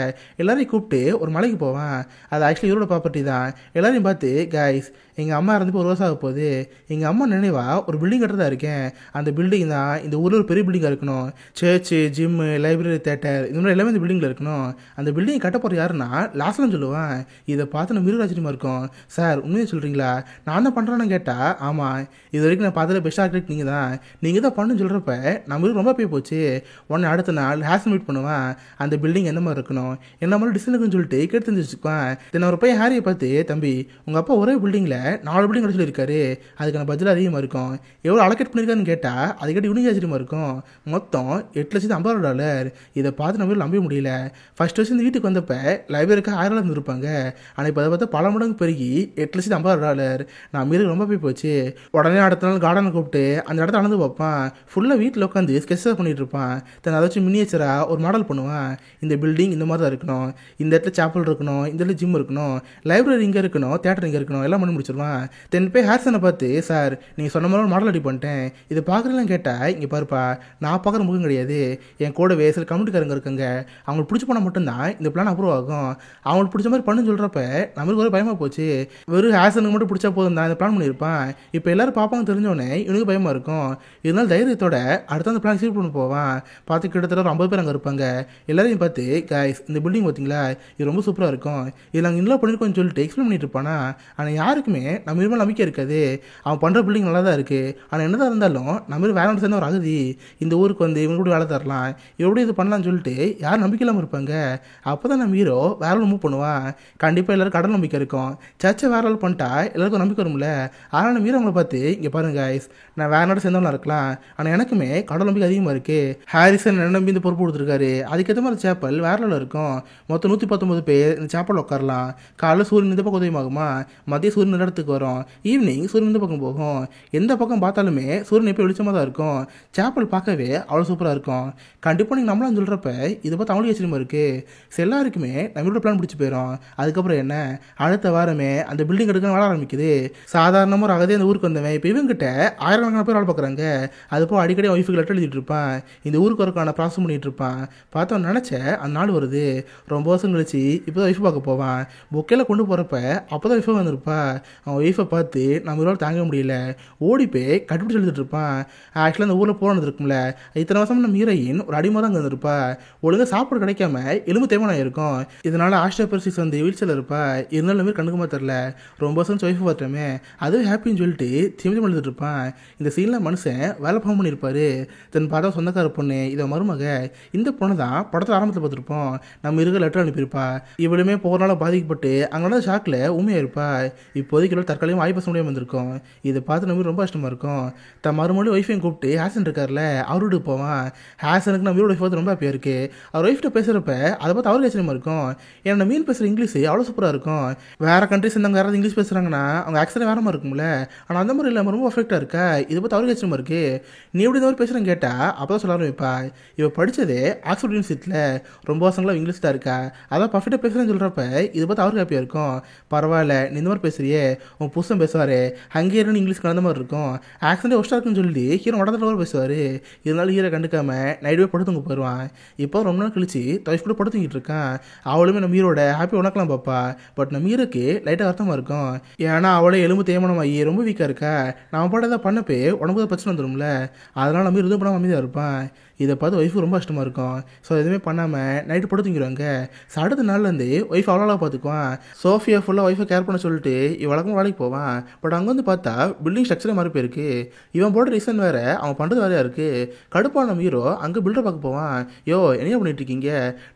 [SPEAKER 1] எல்லாரையும் கூப்பிட்டு ஒரு மலைக்கு போவான். அது ஆக்சுவலி இவரோட ப்ராப்பர்ட்டி தான். எல்லாரையும் பார்த்து கைஸ், எங்கள் அம்மா இறந்து போய் 1 வருஷம் ஆக போகுது. எங்கள் அம்மா நினைவா ஒரு பில்டிங் கட்டுறதா இருக்கேன். அந்த பில்டிங் தான் இந்த ஊரில் ஒரு பெரிய பில்டிங்காக இருக்கணும். சர்ச்சு, ஜிம்மு, லைப்ரரி, தேட்டர் இந்த மாதிரி எல்லாமே இந்த பில்டிங்கில் இருக்கணும். அந்த பில்டிங் கட்ட போகிற யாருன்னா லாஸ்ட்லாம் சொல்லுவான். இதை பார்த்து நான் மிருக ஆச்சரியமாக இருக்கும். சார் உண்மையை சொல்கிறீங்களா? நான் தான் பண்ணுறேன்னு கேட்டால் ஆமாம், இது வரைக்கும் நான் பார்த்ததில் பெஸ்ட் ஆர்கிடெக்ட் நீங்கள் தான் பண்ணுன்னு சொல்கிறப்ப நம்மளுக்கு ரொம்ப போய் போச்சு. உடனே அடுத்த நாள் ஹேசன் மீட் பண்ணுவேன். அந்த பில்டிங் என்ன மாதிரி இருக்கணும், என்ன மாதிரி டிசைன் இருக்குன்னு சொல்லிட்டு கேட்டு தெரிஞ்சு வச்சுக்குவேன். தென் ஒரு பையன் ஹாரியை பார்த்து, தம்பி உங்கள் அப்பா ஒரே பில்டிங்கில் 4 பில்டிங் கடைசியில் இருக்காரு, அதுக்கான பட்ஜெட் அதிகமாக இருக்கும், எவ்வளோ அலோகேட் பண்ணியிருக்காருன்னு கேட்டால் அது கேட்டு யூனிக் ஆச்சரியமாக இருக்கும். மொத்தம் $8,50,000. இதை பார்த்து நம்ம நம்ப முடியல. ஃபர்ஸ்ட் வருஷம் இந்த வீட்டுக்கு வந்தப்ப லைப்ரரிக்கு $1000 இருந்திருப்பாங்க. ஆனால் இப்போ அதை பார்த்து பல மடங்கு பெருகி $8,50,000. நான் மீறி ரொம்ப போய் போச்சு. உடனே அடுத்த நாள் கார்டனை கூப்பிட்டு அந்த இடத்த அளந்து பார்ப்பான். ஃபுல்லாக வீட்டில் உட்காந்து ஸ்கெட்சாக பண்ணிட்டு இருப்பான். தன் அதை வச்சு மினியேச்சராக ஒரு மாடல் பண்ணுவான். இந்த பில்டிங் இந்த மாதிரி தான் இருக்கணும், இந்த இடத்துல சாப்பல் இருக்கணும், இந்த இடத்துல ஜிம் இருக்கணும், லைப்ரரி இங்கே இருக்கணும், தேட்டர் இங்கே இருக்கணும், எல்லாம் பண்ணி முடிச்சிருவான். தென் போய் ஹேர்சனை பார்த்து, சார் நீங்கள் சொன்ன மாதிரி மாடல் ரெடி பண்ணிட்டேன், இதை பார்க்குறேன்னு கேட்டால் இங்கே பாருப்பா, நான் பார்க்குற முகம் கிடையாது, என் கூடவே சில கம்யூனிட்டிக்காரங்க இருக்காங்க, அவங்களுக்கு பிடிச்ச பண்ண மட்டும்தான் இந்த பிளான் அப்ரூவ் ஆகும். அவங்களுக்கு பிடிச்ச மாதிரி பண்ணுன்னு சொல்கிறப்ப நம்மளுக்கு ஒரு பயமாக போச்சு. வெறும் ஹேர்சனுக்கு மட்டும் பிடிச்சா போதும் தான் இந்த பிளான் பண்ணியிருப்பான். இப்போ எல்லாரும் பார்ப்பாங்க தெரிஞ்சோடனே இவனுக்கு பயமாக இருக்கும். இதனால தைரியத்தோட அடுத்த அந்த பிளான் சீட் பண்ணி போவான். பார்த்து கிட்டத்தட்ட ஒரு 50 பேர் அங்கே இருப்பாங்க. எல்லாரையும் பார்த்து, கைஸ் இந்த பில்டிங் பார்த்தீங்களா, இது ரொம்ப சூப்பராக இருக்கும், இதில் நாங்கள் இன்னும் பண்ணியிருக்கோம்னு சொல்லிட்டு எக்ஸ்பிளைன் பண்ணிட்டு இருப்பானா. ஆனால் யாருக்குமே நம்ம இருமல் நம்பிக்கை இருக்காது. அவன் பண்ணுற பில்டிங் நல்லா தான் இருக்குது, ஆனால் என்னதான் இருந்தாலும் நம்ம வேற ஒன்று சேர்ந்த ஒரு அகதி, இந்த ஊருக்கு வந்து இவங்க கூட வேலை தரலாம், இவரோட இது பண்ணலாம்னு சொல்லிட்டு யாரும் நம்பிக்கை இல்லாமல் இருப்பாங்க. அப்போ தான் நம்ம ஹீரோ வேற மூவ் பண்ணுவான். கண்டிப்பாக எல்லாரும் கடல் நம்பிக்கை இருக்கும், சர்ச்சை வேற பண்ணிட்டா எல்லாருக்கும் நம்பிக்கை வரும்ல. ஆனால் நம்ம ஹீரோ அவங்கள பார்த்து, இங்கே பாருங்க கைஸ், நான் வேற நாடு சேர்ந்தவங்களா இருக்கலாம், ஆனால் எனக்குமே கடல் நம்பிக்கை அதிகமாக இருக்குது. ஹாரிசன் என்ன நம்பி இந்த பொறுப்பு கொடுத்துருக்காரு, அதுக்கேற்ற மாதிரி சேப்பல் வேற லெவலில் இருக்கும். மொத்தம் 119 பேர் இந்த சேப்பல் உட்காரலாம். காலைல சூரியன் இந்த பக்கம் உதயமாகுமா, மதிய சூரியன் இந்த இடத்துக்கு வரும், ஈவினிங் சூரியன் இந்த பக்கம் போகும். எந்த பக்கம் பார்த்தாலுமே சூரியன் எப்போ வெளிச்சமாக தான் இருக்கும். சேப்பல் பார்க்கவே அவ்வளோ சூப்பராக இருக்கும். கண்டிப்பாக நீங்கள் நம்மளாம் சொல்கிறப்ப இதை பார்த்து அவங்களுக்கு ஆச்சரியமாக இருக்குது. எல்லாருக்குமே நம்மளோட பிளான் பிடிச்சி போயிடும். அதுக்கப்புறம் என்ன, அடுத்த வாரமே அந்த பில்டிங் எடுக்க வர ஆரம்பிக்குது. சாதாரணமாக ஒரு அகதே அந்த ஊருக்கு வந்தவன் இப்போ இவங்கிட்ட 1000 பேர் வேலை பார்க்குறாங்க. அதுப்போ அடிக்கடி ஒய்ஃபுக்கு லெட்டர் எழுதிட்டு இருப்பான், இந்த ஊருக்கு வரக்கான ப்ராசஸ் பண்ணிட்டு இருப்பான். பார்த்தவன் நினச்ச அந்த நாள் வருது. ரொம்ப வருஷம் கழிச்சு இப்போ தான் ஒய்ஃபு பார்க்க போவான். பொக்கையில் கொண்டு போகிறப்ப அப்போ தான் ஒய்ஃபை வந்திருப்பா. அவன் ஒய்ஃபை பார்த்து நம்ம ஒரு தாங்க முடியல, ஓடி போய் கட்டுப்பிடிச்சு எழுதிட்டு இருப்பான். ஆக்சுவலாக அந்த ஊரில் போனது இருக்கும்ல, இத்தனை வருஷம் நம்ம ஹீரோயின் ஒரு அடிமை தான் அங்கே இருப்பா. ஒழுங்காக சாப்பாடு கிடைக்காம எலும்பு தேய்மானம் இருக்கும். இதனால ஆஸ்ட்ரோபெர்சிஸ் வந்து வீழ்ச்சியில் இருப்பா. இருந்தாலும் மாரி கண்டுக்குமா தெரில, ரொம்ப வருஷம் ஒய்ஃபு பார்த்தோமே அதுவும் ஹாப்பின்னு சொல்லிட்டு திமிச்சு எழுதிட்டு இருப்பான். இந்த சீனில் மனுஷன் வேலை பாவம் பண்ணியிருப்பாரு. தன் பார்த்தா சொந்தக்கார பொண்ணு இதை மருமக, இந்த பொண்ணு தான் படத்தில் ஆரம்பத்தில் பார்த்துருப்போம். நம்ம இருக்க லெட்டர் அனுப்பியிருப்பா. இவளுமே போகிறனால பாதிக்கப்பட்டு அங்கே ஷாக்கில் உண்மையாக இருப்பா. இப்போதைக்கு இவ்வளோ தற்காலிகமாக வாய்ப்பு பேச முடியாமல் வந்திருக்கோம். இதை பார்த்து நம்ம ரொம்ப கஷ்டமாக இருக்கும். தன் மறுமொழி ஒய்ஃபையும் கூப்பிட்டு ஹேசன் இருக்கார்ல அவரோடு போவான். ஹேசனுக்கு நம்ம வீரோட ஒய்ஃப் பார்த்து ரொம்ப ஹாப்பியாக இருக்குது. அவர் ஒய்ஃப்ட்ட பேசுகிறப்ப அதை பார்த்து அவருக்கு ஆச்சரியமாக இருக்கும். ஏன்னா நம்ம மீன் பேசுகிற இங்கிலீஷ் அவ்வளோ சூப்பராக இருக்கும். வேறு கண்ட்ரிஸ் இருந்தாங்க யாராவது இங்கிலீஷ் பேசுகிறாங்கன்னா அவங்க ஆக்சுவலாக வேற மாதிரி இருக்கும்ல, ஆனால் அந்த மாதிரி இல்லாமல் ரொம்ப பர்ஃபெக்டாக இருக்கா. இதை பார்த்து அவருக்கு ஆச்சரியமாக இருக்குது. நீ எப்படி இந்த மாதிரி பேசுகிறேன்னு கேட்டால் அப்போ தான் சொல்ல ஆரம்பிப்பா, இவள் படித்ததே ஆக்ஸ்ஃபோர்ட் யூனிவர்சிட்டியில் ரொம்ப வருஷங்களாக இங்கிலீஷ் தான் இருக்கா, அதான் பர்ஃபெக்டாக பேசுகிறேன்னு சொல்கிறப்ப இதை பார்த்து அவருக்கு ஹாப்பியாக இருக்கும். பரவாயில்ல நீ இந்த மாதிரி பேசுறியே, உன் புதுசாக பேசுவார், ஹங்கேரியன் இங்கிலீஷ் கலந்த மாதிரி இருக்கும், ஆக்சன்டே ஒஸ்ட்டாக இருக்குன்னு சொல்லி ஹீரோ உடனே பேசுவார். இதனால ஹீரோ கண்டுக்காம நைட் போய் படுத்துங்க போயிடுவான். இப்போ ரொம்ப நாள் கழிச்சு தொய்ஃப் கூட படுத்துக்கிட்டு இருக்கான். அவளுமே நம்ம ஹீரோட ஹாப்பி உனக்கலாம் பார்ப்பா. பட் நம்ம ஹீரோக்கு லைட்டாக அர்த்தமாக இருக்கும். ஏன்னா அவளே எலும்பு தேய்மானமாகி ரொம்ப வீக்காக இருக்கா. நம்ம பாட ஏதாவது பண்ணப்பே உடம்பு தான் பிரச்சனை வந்துடும்ல, அதனால் நம்ம எதுவும் பண்ணாமல் அமைதியாக இருப்பான். இதை பார்த்து ஒய்ஃபு ரொம்ப கஷ்டமாக இருக்கும். ஸோ எதுவுமே பண்ணாமல் நைட்டு படுத்து தூங்கிடுவாங்க. ஸோ அடுத்த நாள்லேருந்து ஒய்ஃப் அவ்வளோ பார்த்துக்குவான். சோஃபியா ஃபுல்லாக ஒய்ஃபை கேர் பண்ண சொல்லிட்டு இவளக்கும் வேலைக்கு போவான். பட் அங்கே வந்து பார்த்தா பில்டிங் ஸ்ட்ரக்சரே மாறி போயிருக்கு. இவன் போட ரீசன் வேறு, அவன் பண்ணுறது வேறையாக இருக்குது. கடுப்பான ஹீரோ அங்கே பில்டர் பார்க்க போவான். யோ என்ன பண்ணிட்டு இருக்கீங்க,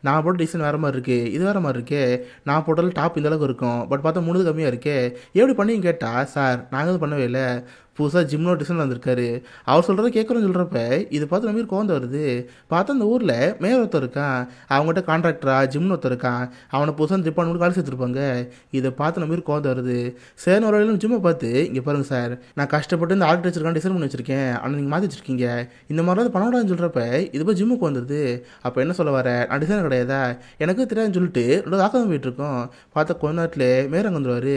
[SPEAKER 1] நான் போட்ட டிசைன் வேறு மாதிரி இருக்குது, இது வேறு மாதிரி இருக்குது, நான் போட்டாலும் டாப் இந்த அளவுக்கு இருக்கும், பட் பார்த்தா 3 கம்மியாக இருக்கே, எப்படி பண்ணின்னு கேட்டால், சார் நாங்கள் அது பண்ணவே இல்லை, புதுசாக ஜிம்னோ டிசைன் வந்திருக்காரு. அவர் சொல்கிறத கேட்குறோன்னு சொல்கிறப்ப இது பார்த்து நம்ம கோவம் வருது. பார்த்தா அந்த ஊரில் மேயர் ஒருத்தர் இருக்கான், அவங்ககிட்ட கான்ட்ராக்டரா ஜிம்னு ஒருத்தர் இருக்கான், அவனை புதுசாக டிபார்ட்மெண்ட் வேலை சேர்த்துருப்பாங்க. இதை பார்த்து நம்ம கோவம் வருது. சரின்னு ஒரு வழியில் ஜிம்மை பார்த்து, இங்கே பாருங்கள் சார், நான் கஷ்டப்பட்டு இந்த ஆர்கிடெக்சருக்கான டிசைன் பண்ணி வச்சிருக்கேன், ஆனால் நீங்கள் மாற்றி வச்சிருக்கீங்க, இந்த மாதிரி பண்ண விடாதுன்னு சொல்கிறப்ப இது போய் ஜிம்முக்கு வந்துடுது. அப்போ என்ன சொல்ல வர, நான் டிசைன் கிடையாதா, எனக்கு தெரியாதுன்னு சொல்லிட்டு ரெண்டு ஆக்கம் போயிட்டு இருக்கோம். பார்த்தா கொஞ்ச நேரத்தில் மேயர் அங்கே வந்துடுவார்.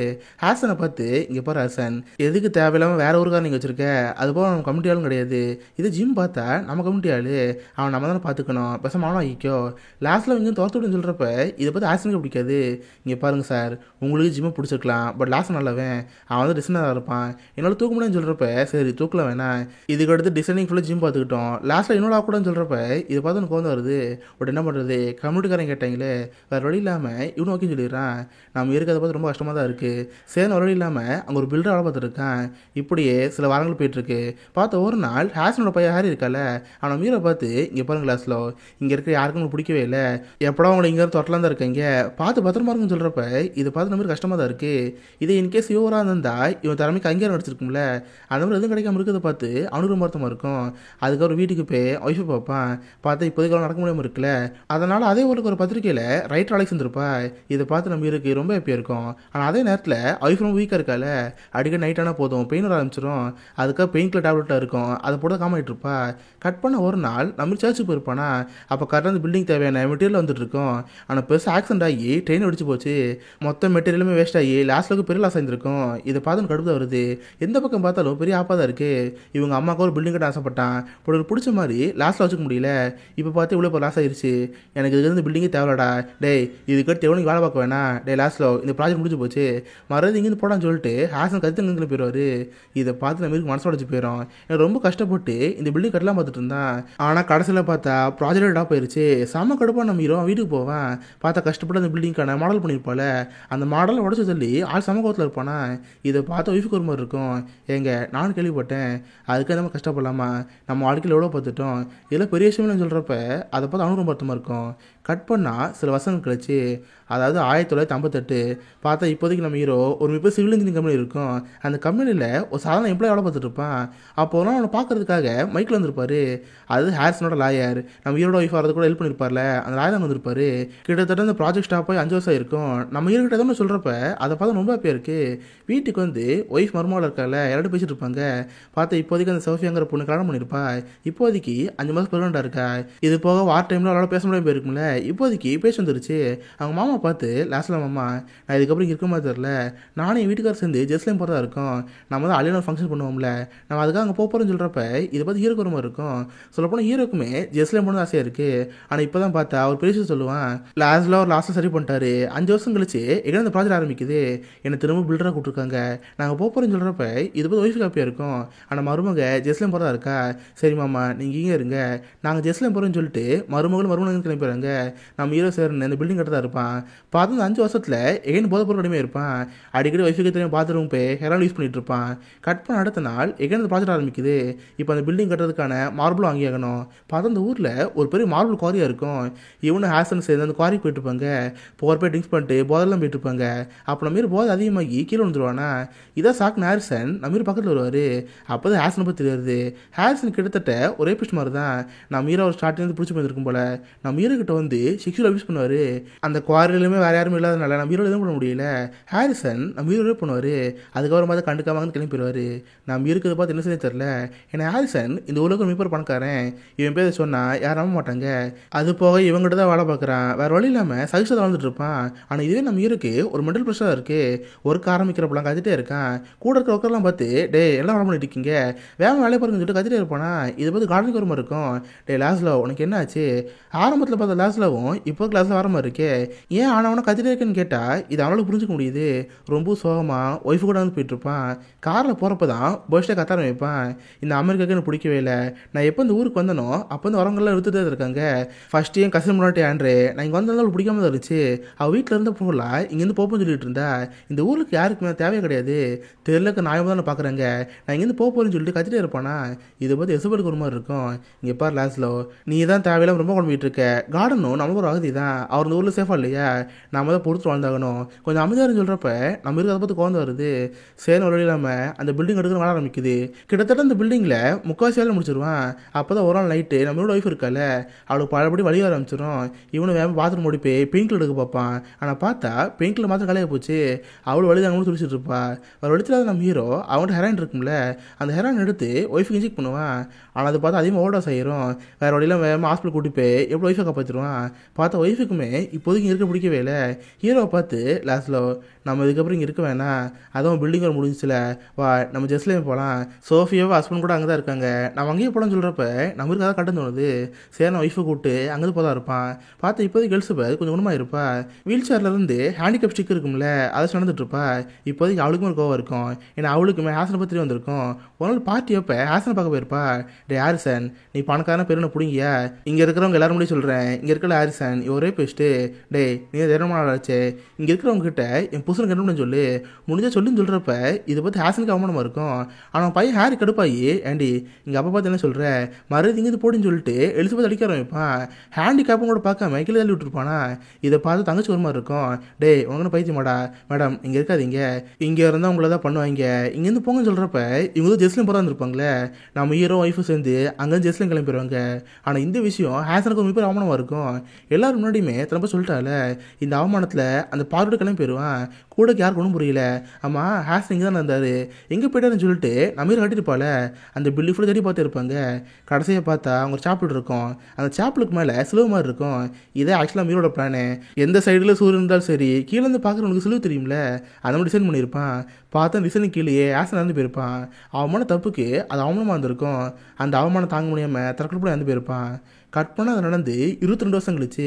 [SPEAKER 1] ஹேசனை பார்த்து, இங்கே பாரு ஹேசன், எதுக்கு தேவையில்லாமல் வேற ஊருக்காக நீங்கள் வச்சிருக்க, அது போக நம்ம கம்யூனிட்டி ஆளும் கிடையாது, இது ஜிம் பார்த்தா நம்ம கம்யூனிட்டி ஆளு, அவன் நம்ம தானே பார்த்துக்கணும், பேசாம அவனும் ஆகிக்கோ. லாஸ்ட்டில் இங்கே துரத்து விடுன்னு சொல்கிறப்ப இதை பார்த்து ஆக்சனுக்கு பிடிக்காது. இங்கே பாருங்கள் சார், உங்களுக்கு ஜிம்மை பிடிச்சிருக்கலாம், பட் லாஸ்ட் நல்லவன், அவன் வந்து டிசைனராக இருப்பான், என்னால் தூக்க முடியும்னு சொல்கிறப்ப சரி தூக்கல வேணாம், இதுக்கு அடுத்து டிசைனிங் ஃபுல்லாக ஜிம் பார்த்துக்கிட்டோம், லாஸ்ட்டில் என்னோட ஆகக்கூடாதுன்னு சொல்கிறப்ப இதை பார்த்து எனக்கு கோவம் வருது. பட் என்ன பண்ணுறது, கம்யூனிட்டிக்காரன் கேட்டாங்களே, வேறு வழி இல்லாமல் இவனு ஓகே சொல்லிடுறான். நம்ம இருக்கிறத பார்த்து ரொம்ப கஷ்டமாக தான் இருக்குது. சேர்ந்து வழி இல்லாமல் அங்கே ஒரு பில்டர் வேலை பார்த்துருக்கான். இப்படியே சில வாரங்கள் போயிட்டுருக்கு. பார்த்த ஒரு நாள் ஹாசனோட பையன் ஹாரி இருக்கால, அவனை மீரை பார்த்து இங்கே பாருங்க லாஸ்ட்டில் இங்கே இருக்க யாருக்கும் உங்களுக்கு பிடிக்கவே இல்லை, எப்படா அவங்களை இங்கே தொட்டலாம் தான் இருக்கீங்க, பார்த்து பத்திரமா இருக்குன்னு சொல்கிறப்ப இதை பார்த்து நம்ம கஷ்டமாக தான் இருக்குது. இதே இன்கேஸ் யோராக இருந்தா இவன் திறமைக்கு அங்கேயே நடிச்சிருக்கும்ல, அந்த மாதிரி எதுவும் கிடைக்காம இருக்கிறத பார்த்து அவனுக்கு ரொம்ப வருத்தமாக இருக்கும். அதுக்கப்புறம் வீட்டுக்கு போய் ஒய்ஃபை பார்ப்பான். பார்த்தா இப்போதைக்கு நடக்க முடியாமல் இருக்குல்ல, அதனால் அதே ஊருக்கு ஒரு பத்திரிக்கையில் ரைட்டர் அழைச்சி இருந்திருப்பா. இதை பார்த்து நம்ம இருக்கு ரொம்ப ஹாப்பியாக இருக்கும். ஆனால் அதே நேரத்தில் ஒய்ஃப் ரொம்ப வீக்காக இருக்கால, அடிக்கடி நைட் ஆனால் போதும் பெயின் வர ஆரம்பிச்சிடும். அதுக்காக பெயின் கில்லர் டேப்லெட்டாக இருக்கும், அதை போட்டு காமாயிட்டு இருப்பா. கட் பண்ண ஒரு நாள் நம்ம சர்ச்சுக்கு போயிருப்பானா, அப்போ கரெக்டாக அந்த பில்டிங் தேவையான மெட்டீரியல் வந்துட்டு இருக்கும். ஆனால் பெருசாக ஆக்சிடென்ட் ஆகி ட்ரெயின் அடிச்சு போச்சு, மொத்த மெட்டீரியலுமே வேஸ்ட் ஆகி லாஸ்ட்டுக்கு பெரிய லாஸ் ஆகிருக்கும். இதை பார்த்து கடுப்பு தான் வருது. எந்த பக்கம் பார்த்தாலும் பெரிய ஆப்பாக தான் இருக்குது. இவங்க அம்மாவுக்கு ஒரு பில்டிங் கட்ட ஆசைப்பட்டான், பட் ஒரு பிடிச்ச மாதிரி லாஸ்ட்டில் வச்சுக்க முடியல. இப்போ பார்த்து இவ்வளோ இப்போ லாஸ் ஆயிடுச்சு, எனக்கு இதுக்கு இந்த பில்டிங்கே தேவைடா, டேய் இதுக்கு எவ்வளோ வேலை பார்க்க வேணா, டே லாஸ்ட்டில் இந்த ப்ராஜெக்ட் முடிஞ்சு போச்சு, மறுபடியும் இங்கேருந்து போடான்னு சொல்லிட்டு ஹாசன் கருத்து நின்று போயிடுவார். இதை பார்த்து நம்ம மனசு உடச்சு போயிடும். எனக்கு ரொம்ப கஷ்டப்பட்டு இந்த பில்டிங் கட்டலாம் பார்த்துட்டு இருந்தான். ஆனால் கடைசியில் பார்த்தா ப்ராஜெக்ட் டாப் போயிருச்சு. செம கடுப்பாக நம்ம ஹீரோ வீட்டுக்கு போவான். பார்த்தா கஷ்டப்பட்டு அந்த பில்டிங்கான மாடல் பண்ணியிருப்பால, அந்த மாடலை உடச்சு சொல்லி ஆள் சம கோவத்தில் இருப்பானா. இதை பார்த்து ஒய்ஃபுக்கு ஒரு மாதிரி இருக்கும். ஏங்க நானும் கேள்விப்பட்டேன், அதுக்கு நம்ம கஷ்டப்படலாமா, நம்ம வாழ்க்கையில் எவ்வளோ பார்த்துட்டோம், இதெல்லாம் பெரிய விஷயம்னு சொல்கிறப்ப அதை பார்த்து அவனுக்கு ரொம்ப வருத்தமாக இருக்கும். கட் பண்ணால் சில வருஷங்கள் கழிச்சு, அதாவது 1958 பார்த்தா இப்போதைக்கு நம்ம ஹீரோ ஒரு மிக சிவில் இன்ஜினியரிங் கம்பெனி இருக்கும். அந்த கம்பெனியில் ஒரு சாதாரண எம்ப்ளாய் வேலை பார்த்துட்டு இருப்பான். அப்போலாம் அவனை பார்க்கறதுக்காக மைக்கில் வந்திருப்பார். அது ஹாரிசனோட லாயர், நம்ம ஹீரோட ஒய்ஃப் வரது கூட ஹெல்ப் பண்ணியிருப்பார்ல, அந்த லாயர் வந்திருப்பார். கிட்டத்தட்ட அந்த ப்ராஜெக்ட் ஸ்டாப் ஆகி 5 வருஷம் இருக்கும். நம்ம ஹீரோ கிட்ட தான் சொல்கிறப்ப அதை பார்த்து ரொம்ப ஹாப்பியாக இருக்குது. வீட்டுக்கு வந்து ஒய்ஃப் மருமகள் இருக்கால, எல்லாரும் பேசிட்டு இருப்பாங்க. பார்த்தா இப்போதைக்கு அந்த சோஃபியாங்கிற பொண்ணு கல்யாணம் பண்ணியிருப்பா. இப்போதைக்கு 5 மாதம் ப்ரெக்னெண்ட்டாக இருக்கா. இது போக வார் டைமில் அவளால் பேச முடியாமல் போயிருக்கும்ல, இப்போதைக்கு பேச்சு வந்துருச்சு. அவங்க மாமா பார்த்து லாஸ்ட்டில் மாமா நான் இதுக்கப்புறம் இருக்க மாதிரி தெரில, நானும் என் வீட்டுக்கார சேர்ந்து ஜெஸ்லேம் போகிறதா இருக்கும், நம்ம தான் அலியனர் ஃபங்க்ஷன் பண்ணுவோம்ல, நம்ம அதுக்காக அங்கே போகிறோன்னு சொல்கிறப்ப இதை பார்த்து ஹீரோக்கு ஒரு மாதிரி இருக்கும். சொல்லப்போனால் ஹீரோக்குமே ஜெஸ்லேம் போகணும் ஆசையாக இருக்குது. ஆனால் இப்போ தான் பார்த்தா அவர் பெரிய சொல்லுவான், லாஸ்ட்டில் ஒரு லாஸ்ட்டில் சரி பண்ணிட்டாரு, 5 வருஷம் கழிச்சு எங்கே இந்த ப்ராஜெக்ட் ஆரம்பிக்குது, என்னை திரும்ப பில்டராக கூப்பிட்ருக்காங்க, நாங்கள் போகிறோன்னு சொல்கிறப்ப இது பார்த்து ஒய்ஃபு ஹாப்பியாக இருக்கும். ஆனால் மருமக ஜெஸ்லேம் போகிறதா இருக்கா, சரி மாமா நீங்கள் இங்கே இருங்க, நாங்கள் ஜெஸ்லேம் போகிறோன்னு சொல்லிட்டு மருமகளும் கிளம்பிடுறாங்க. நம்ம ஹீரோ சார் இந்த பில்டிங் கட்ட தான் இருப்பான். பார்த்து அந்த 5 வருஷத்தில் எகைன் போதை பொருள் அடிமையாக இருப்பான். அடிக்கடி ஒய்ஃபுக்கு தெரியும் பாத்ரூம் போய் ஹெரால் யூஸ் பண்ணிட்டு இருப்பான். கட் பண்ண அடுத்த நாள் எகைன் அந்த ப்ராஜெக்ட் ஆரம்பிக்குது. இப்போ அந்த பில்டிங் கட்டுறதுக்கான மார்பிளும் வாங்கியாகணும். பார்த்தா அந்த ஊரில் ஒரு பெரிய மார்பிள் குவாரியாக இருக்கும். இவனு ஹேசன் சேர்ந்து அந்த குவாரிக்கு போயிட்டு இருப்பாங்க. போகிற போய் ட்ரிங்க்ஸ் பண்ணிட்டு போதெல்லாம் போயிட்டு இருப்பாங்க. அப்போ நம்ம மாரி போதை அதிகமாகி கீழே வந்துடுவானா. இதான் சாக்குன்னு ஹாரிசன் நம்ம மாரி பக்கத்தில் வருவார். அப்போ தான் ஹேசனை பற்றி தெரியுது. ஹாரிசன் கிட்டத்தட்ட ஒரே பிஸ்ட் மாதிரி தான். நம்ம ஹீரோ ஒரு ஸ்டார்டிங்லேருந்து பிடிச்சி போயிருக்கும் போல. நம்ம ஹீரோ கிட்ட வந்து செக்ஷுவல் அபியூஸ் பண்ணுவார். அந்த குவாரிலுமே வேறு யாருமே இல்லாதனால நம்ம ஹீரோ எதுவும் பண்ண முடியல. ஹாரிசன் நம்ம ஹீரோவே பண்ணுவார். அதுக்கப்புறம் பார்த்து கண்டுக்காம கிளம்பி போயிடுவார். நம்ம இருக்கிறத பார்த்து என்ன செய்ய தெரில. ஏன்னா ஹாரிசன் இந்த உலகம் மிக பணக்காரன், இவன் பேர் சொன்னால் யாரும் நம்ப மாட்டாங்க. அது போக இவங்ககிட்ட தான் வேலை பார்க்குறான், வேறு வழி இல்லாமல் சகிச்சதை வாழ்ந்துட்டு இருப்பான். ஆனால் இதுவே நம்ம ஹீரோக்கு ஒரு மென்டல் ப்ரெஷராக இருக்குது. ஒர்க் ஆரம்பிக்கிறப்பெல்லாம் கத்திட்டே இருக்கான். கூட இருக்கிற ஒர்க்கெல்லாம் பார்த்து டே எல்லாம் வேலை பண்ணிட்டு இருக்கீங்க, வேலை வேலையை பாருங்கன்னு சொல்லிட்டு கத்திட்டே இருப்பானா. இதை பார்த்து கார்டனுக்கு ஒரு மாதிரி இருக்கும். டே லாஸ்ட்ல உனக்கு என்ன ஆச்சு, ஆரம்பத்தில் பார்த்த லாஸ்ட்லவும் இப்போ கிளாஸில் வர மாதிரி இருக்கே, ஏன் ஆனவனை கத்திட்டே இருக்கேன்னு கேட்டால் இது அவனால புரிஞ்சுக்க முடியுது. ரொம்ப சோகமாக ஒய்ஃபு கூட வந்து போயிட்டுருப்பான். காரில் போகிறப்ப தான் பர்ஸ்டே கத்தார வைப்பான். இந்த அமெரிக்காவுக்கு எனக்கு பிடிக்கவே இல்லை, நான் எப்போ இந்த ஊருக்கு வந்தனோ அப்போ வந்து வரவங்களாம் எடுத்துகிட்டே இருக்காங்க. ஃபஸ்ட்டு என் கசின் முன்னாடி ஆண்ட்ரே நான் இங்கே வந்தாலும் பிடிக்காம தான் இருந்துச்சு. அவள் வீட்டில் இருந்த போகலாம் இங்கேருந்து போப்போன்னு சொல்லிட்டு இருந்தா. இந்த ஊருக்கு யாருக்குமே தேவையே கிடையாது, தெருலுக்கு நான் தான் பார்க்குறேங்க, நான் இங்கேருந்து போகிறேன்னு சொல்லிட்டு கத்திட்டே இருப்பானா. இதை பார்த்து எசபடுக்கு ஒரு மாதிரி இருக்கும். இங்கே பார் லாஸ்ட்லோ நீ தான் தேவையில்லாம ரொம்ப குழம்பிட்டு இருக்க, கார்டனும் நம்ம ஒரு அகதி தான், அவர் இந்த ஊரில் சேஃபாக இல்லையா, நம்ம தான் பொறுத்து வாழ்ந்தாகணும், கொஞ்சம் அமைதியாக சொல்கிறப்ப நம்ம இருக்கிறத பார்த்து குழந்தை வருது. சேன வழி இல்லாமல் அந்த பில்டிங் எடுக்க வர ஆரம்பிக்குது. கிட்டத்தட்ட அந்த பில்டிங்கில் முக்கால்வாசி வேலை முடிச்சிருவான். அப்போ தான் ஒரு நாள் நைட்டு நம்மளோட ஒய்ஃப் இருக்கால, அவளுக்கு பழபடி வழி வர ஆரம்பிச்சிடும். இவனு வேறு பாத்ரூம் ஓடி போய் பெயிண்டில் எடுக்க பார்ப்பான். ஆனால் பார்த்தா பெயிண்டில் மாத்திரம் கலைய போச்சு. அவள் வழி தாங்க துடிச்சிட்டு இருப்பா. அவர் வலிச்சிடாத நம்ம ஹீரோ அவன்கிட்ட ஹெரான் இருக்கும்ல, அந்த ஹெரான் எடுத்து ஒய்ஃபுக்கு இன்ஜெக்ட் பண்ணுவான். ஆனால் அதை பார்த்து அதிகமாக ஓவர்டோஸ் ஆகிரும். வேறு வழியெல்லாம் வேகமாக ஹாஸ்பிட்டல் கூட்டி போய் எப்படி ஒய்ஃபை காப்பாற்றிடுவான். இருப்பான். பார்த்தா ஒய்ஃபுக்குமே இப்போதைக்கு இருக்க பிடிக்கவே இல்லை. ஹீரோவை பார்த்து லாஸ்ட்ல நம்ம இதுக்கப்புறம் இங்கே இருக்க வேணாம், அதுவும் பில்டிங் ஒரு முடிஞ்சிச்சுல, வா நம்ம ஜெஸ்லேயும் போகலாம். சோஃபியாவும் ஹஸ்பண்ட் கூட அங்கே தான் இருக்காங்க, நம்ம அங்கேயே போகலான்னு சொல்கிறப்ப நம்மளுக்கு அதான் கட்டம் தோணுது. சரி நான் ஒய்ஃபை கூப்பிட்டு அங்கே போதான் இருப்பான். பார்த்து இப்போதைக்கு எலிசபெத் கொஞ்சம் குணமாக இருப்பா. வீல் சேர்லேருந்து ஹேண்டிகேப் ஸ்டிக் இருக்கும்ல, அதை நடந்துட்டு இருப்பா. இப்போதைக்கு அவளுக்குமே ஒரு கோவம் இருக்கும், ஏன்னா அவளுக்குமே ஹாசனை பற்றி வந்திருக்கும். ஒரு நாள் பார்ட்டி அப்போ ஹாசனை பார்க்க போயிருப்பா. டே ஹாரிசன், நீ பணக்காரன பேருன்னு பிடிங்கியா, இங்கே இருக்கிறவங்க எல்லாரும் முடியும் சொல்கிறேன், இங்கே இருக்கிற ஹாரிசன் ஒரே பேசிட்டு, டே நீ தினமான ஆச்சு, இங்கே இருக்கிறவங்க கிட்ட என் புருஷனுக்கு என்ன சொல்லு, முடிஞ்சா சொல்லுன்னு சொல்கிறப்ப இதை பற்றி ஹாசனுக்கு அவமானமாக இருக்கும். ஆனால் பையன் ஹாரி கடுப்பாயி, ஆண்டி இங்கே அப்பா பார்த்து என்ன சொல்கிற, மறுபடியும் இங்கே போடின்னு சொல்லிட்டு எலிசபெத் அடிக்க ஆரம்பிப்பான். ஹேண்டிகேப்பும் கூட பார்க்காம கீழே தள்ளி விட்டுருப்பானா. இதை பார்த்து தங்கச்சி ஒரு மாதிரி இருக்கும், டே உங்கன்னு பைத்தியமாடா, மேடம் இங்கே இருக்காதீங்க, இங்கே இருந்தால் உங்களை தான் பண்ணுவாங்க, இங்கேருந்து போங்கன்னு சொல்கிறப்ப இவங்க வந்து ஜெஸ்லிம் போகிறா இருந்திருப்பாங்களே, நம்ம ஹீரோ ஒய்ஃபும் சேர்ந்து அங்கேருந்து ஜெஸ்லிம் கிளம்பிடுவாங்க. ஆனால் இந்த விஷயம் ஹாசனுக்கு ஒரு மிகப்பெரிய அவமானமாக இருக்கும். எல்லாரும் முன்னாடியுமே திரும்ப சொல்லிட்டால, இந்த அவமானத்தில் அந்த பார்வையோட கிளம்பி போயிடுவான். கூடக்கு யாருக்கு ஒன்றும் புரியல. ஆமாம் ஹாசன் இங்கே தான் இருந்தார், எங்கே போயிட்டாருன்னு சொல்லிட்டு நம்ம கட்டிருப்பால, அந்த பில்லி ஃபுல்லாக தேடி பார்த்து இருப்பாங்க. கடைசியை பார்த்தா அவங்க ஒரு சாப்பிள் இருக்கும், அந்த சாப்பிளுக்கு மேலே சிலுவை மாதிரி இருக்கும். இதே ஆக்சுவலாக மீரோட பிளானு. எந்த சைடில் சூரியன் இருந்தாலும் சரி, கீழேருந்து பார்க்குறவனுக்கு சிலுவை தெரியும்ல, அந்த மாதிரி டிசைன் பண்ணியிருப்பான். பார்த்தா டிசைனுக்கு கீழே ஹாசன் இறந்து போயிருப்பான். அவமான தப்புக்கு அது அவமானமாக இருந்திருக்கும். அந்த அவமானம் தாங்க முடியாமல் தற்கொலை இறந்து போயிருப்பான். கட் பண்ண அது நடந்து 22 வருஷம் கழிச்சு,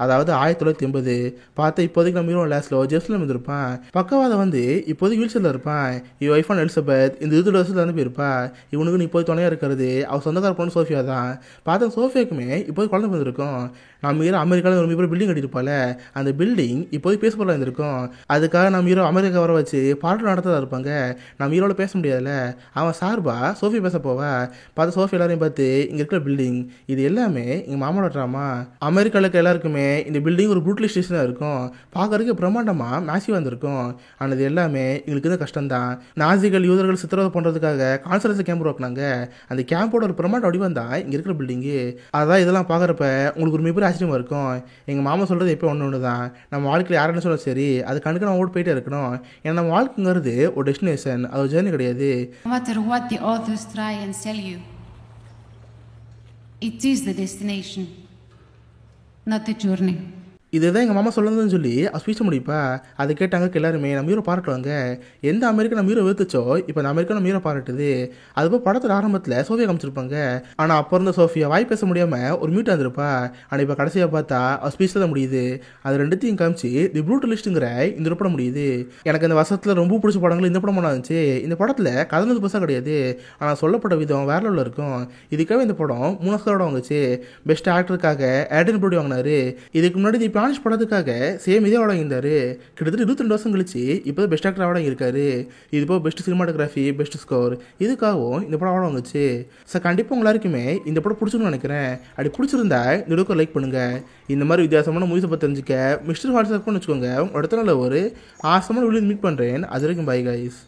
[SPEAKER 1] அதாவது 1980. பார்த்தா இப்போதைக்கு நம்ம ஹீரோ லாஸ்ட்ல ஜெருசலேம் இருந்திருப்பான். பக்கவாதம் வந்து இப்போதைக்கு வீல்சேரில் இருப்பான். இவன் ஒய்ஃபான எலிசபெத் இந்த 22 வருஷத்துல வந்து போயிருப்பா. இவனுக்கு இப்போது துணையாக இருக்கிறது அவள் சொந்தக்கார பொண்ணு சோஃபியா தான். பார்த்தா சோஃபியாக்குமே இப்போது குழந்தை பிறந்திருக்கும். நம்ம ஹீரோ அமெரிக்காவில் ஒரு மிகப்பெரிய பில்டிங் கட்டியிருப்பால, அந்த பில்டிங் இப்போது பேச போல இருந்திருக்கும். அதுக்காக நம்ம ஹீரோ அமெரிக்கா வர வச்சு பாட்டு நடத்ததாக இருப்பாங்க. நம்ம ஹீரோவில் பேச முடியாதுல்ல, அவன் சார்பா சோஃபியா பேச போவா. பார்த்து சோஃபியா எல்லாரையும் பார்த்து இங்கே இருக்கிற பில்டிங் இது எல்லாமே எங்கள் மாமாவோட ட்ராமா. அமெரிக்காவில் இருக்க எல்லாருக்குமே இந்த பில்டிங் ஒரு ப்ரூட்டலி ஸ்டேஷனாக இருக்கும். பார்க்கறதுக்கு பிரம்மாண்டமாக மேசிவாக இருந்திருக்கும். ஆனால் இது எல்லாமே எங்களுக்கு தான் கஷ்டம்தான். நாசிகள் யூதர்கள் சித்திரவதை பண்ணுறதுக்காக கான்சன்ட்ரேஷன் கேம்ப் உருவாக்குனாங்க. அந்த கேம்போட ஒரு பிரம்மாண்ட வடிவம் தான் இங்கே இருக்கிற பில்டிங்கு. அதான் இதெல்லாம் பார்க்குறப்ப உங்களுக்கு ஒரு மிகப்பெரிய ஆச்சரியமாக இருக்கும். எங்கள் மாமா சொல்கிறது எப்போ ஒன்று தான், நம்ம வாழ்க்கையில் யாருன்னு சொல்ல சரி, அது கணக்கு நம்ம ஓட்டு போயிட்டே இருக்கணும். ஏன்னா நம்ம வாழ்க்கைங்கிறது ஒரு டெஸ்டினேஷன், அது ஒரு ஜேர்னி கிடையாது.
[SPEAKER 2] No matter what the authors try and sell you, it is the destination, not the journey.
[SPEAKER 1] இதுதான் எங்கள் மாமா சொல்லணும்னு சொல்லி ஸ்பீச்ச முடிப்பா. அதை கேட்டாங்க எல்லாருமே நம்ம ஹீரோ பாராட்டுவாங்க. எந்த அமெரிக்கா நம்ம ஹீரோ வெறுத்துச்சோ இப்போ அந்த அமெரிக்கா நம்ம ஹீரோ பாராட்டுது. அதுபோல் படத்தில் ஆரம்பத்தில் சோஃபியா காமிச்சிருப்பாங்க. ஆனால் அப்போ இருந்த சோஃபியா வாய் பேச முடியாமல் ஒரு மியூட்டாக இருந்திருப்பா. ஆனால் இப்போ கடைசியாக பார்த்தா ஸ்பீச்சில் தான் முடியுது. அது ரெண்டுத்தையும் காமிச்சு தி ப்ரூட்டலிஸ்ட்டுங்கிற இந்த படம் முடியுது. எனக்கு இந்த வருஷத்தில் ரொம்ப பிடிச்ச படங்கள் இந்த படம் இருந்துச்சு. இந்த படத்தில் கதை புதுசாக கிடையாது, ஆனால் சொல்லப்பட்ட விதம் வேற லெவலில் இருக்கும். இதுக்காக இந்த படம் 3 ஆஸ்காரோட வாங்குச்சு. பெஸ்ட் ஆக்டருக்காக ஆடன் ப்ரோடி வாங்கினாரு. இதுக்கு முன்னாடி ஸ்பானிஷ் படத்துக்காக சேம் இதே அவார்டு வாங்கியிருந்தாரு. கிட்டத்தட்ட 22 வருஷம் கழிச்சு இப்போ பெஸ்ட் ஆக்டர் அவார்டு வாங்கியிருக்காரு. இது இப்போ பெஸ்ட் சினிமாட்டோகிராஃபி, பெஸ்ட் ஸ்கோர், இதுக்காகவும் இந்த படம் அவார்டு வாங்குச்சு. சார் கண்டிப்பாக உங்க எல்லாருக்குமே இந்த படம் பிடிச்சிருக்குன்னு நினைக்கிறேன். அப்படி பிடிச்சிருந்தா இந்த வீடியோக்கு லைக் பண்ணுங்க. இந்த மாதிரி வித்தியாசமான மூவிஸை பற்றி தெரிஞ்சுக்க மிஸ்டர் வாட்ஸ்அப்னு வச்சுக்கோங்க. அடுத்த நாள் ஒரு ஆசமான வீடியோ மீட் பண்ணுறேன். அது வரைக்கும் பை கைஸ்.